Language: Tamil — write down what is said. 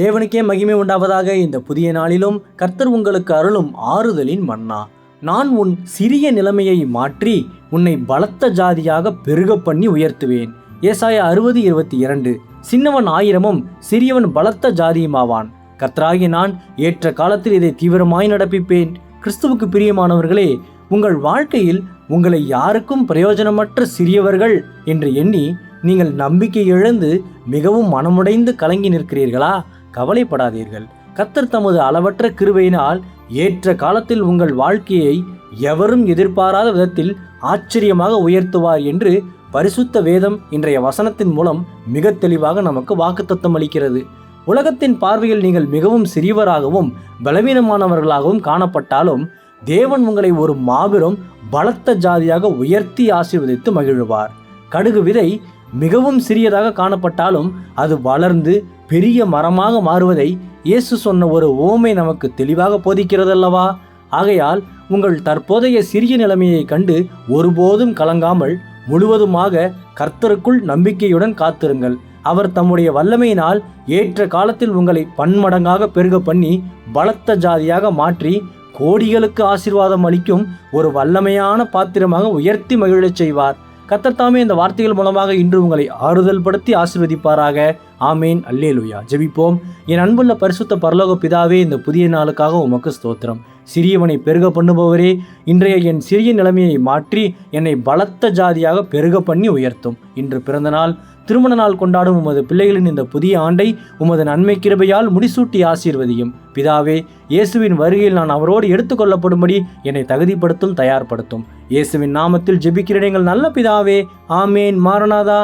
தேவனுக்கே மகிமை உண்டாவதாக. இந்த புதிய நாளிலும் கர்த்தர் உங்களுக்கு அருளும் ஆறுதலின் மன்னா. நான் உன் சிறிய நிலைமையை மாற்றி உன்னை பலத்த ஜாதியாக பெருக பண்ணி உயர்த்துவேன். ஏசாயா 60:22. சின்னவன் 1000 சிறியவன் பலத்த ஜாதியுமாவான். கர்த்தராகிய நான் ஏற்ற காலத்தில் இதை தீவிரமாய் நடப்பிப்பேன். கிறிஸ்துவுக்கு பிரியமானவர்களே, உங்கள் வாழ்க்கையில் உங்களை யாருக்கும் பிரயோஜனமற்ற சிறியவர்கள் என்று எண்ணி நீங்கள் நம்பிக்கை இழந்து மிகவும் மனமுடைந்து கலங்கி நிற்கிறீர்களா? கவலைப்படாதீர்கள். கர்த்தர் தமது அளவற்ற கிருபையினால் ஏற்ற காலத்தில் உங்கள் வாழ்க்கையை எவரும் எதிர்பாராத விதத்தில் ஆச்சரியமாக உயர்த்துவார் என்று பரிசுத்த வேதம் இன்றைய வசனத்தின் மூலம் மிக தெளிவாக நமக்கு வாக்குத்தத்தம் அளிக்கிறது. உலகத்தின் பார்வையில் நீங்கள் மிகவும் சிறியவராகவும் பலவீனமானவர்களாகவும் காணப்பட்டாலும் தேவன் உங்களை ஒரு மாபெரும் பலத்த ஜாதியாக உயர்த்தி ஆசீர்வதித்து மகிழ்வார். கடுகு விதை மிகவும் சிறியதாக காணப்பட்டாலும் அது வளர்ந்து பெரிய மரமாக மாறுவதை இயேசு சொன்ன ஒரு உவமை நமக்கு தெளிவாக போதிக்கிறதல்லவா? ஆகையால் உங்கள் தற்போதைய சிறிய நிலைமையை கண்டு ஒருபோதும் கலங்காமல் முழுவதுமாக கர்த்தருக்குள் நம்பிக்கையுடன் காத்திருங்கள். அவர் தம்முடைய வல்லமையினால் ஏற்ற காலத்தில் உங்களை பன்மடங்காக பெருக பண்ணி பலத்த ஜாதியாக மாற்றி கோடிகளுக்கு ஆசீர்வாதம் அளிக்கும் ஒரு வல்லமையான பாத்திரமாக உயர்த்தி மகிழச் செய்வார். கர்த்தர் தாமே இந்த வார்த்தைகள் மூலமாக இன்று உங்களை ஆறுதல் படுத்தி ஆசீர்வதிப்பாராக. ஆமேன். அல்லேலூயா. ஜெபிப்போம். என் அன்புள்ள பரிசுத்த பரலோக பிதாவே, இந்த புதிய நாளுக்காக உமக்கு ஸ்தோத்திரம். சிறியவனை பெருக பண்ணுபவரே, இன்றைய என் சிறிய நிலைமையை மாற்றி என்னை பலத்த ஜாதியாக பெருக பண்ணி உயர்த்தும். இன்று பிறந்த நாள், திருமண நாள் கொண்டாடும் உமது பிள்ளைகளின் இந்த புதிய ஆண்டை உமது நன்மை கிருபையால் முடிசூட்டி ஆசீர்வதியும். பிதாவே, இயேசுவின் வருகையில் நான் அவரோடு எடுத்துக்கொள்ளப்படும்படி என்னை தகுதிப்படுத்தும், தயார்படுத்தும். இயேசுவின் நாமத்தில் ஜெபிக்கிறேன் எங்கள் நல்ல பிதாவே. ஆமேன். மாரநாதா.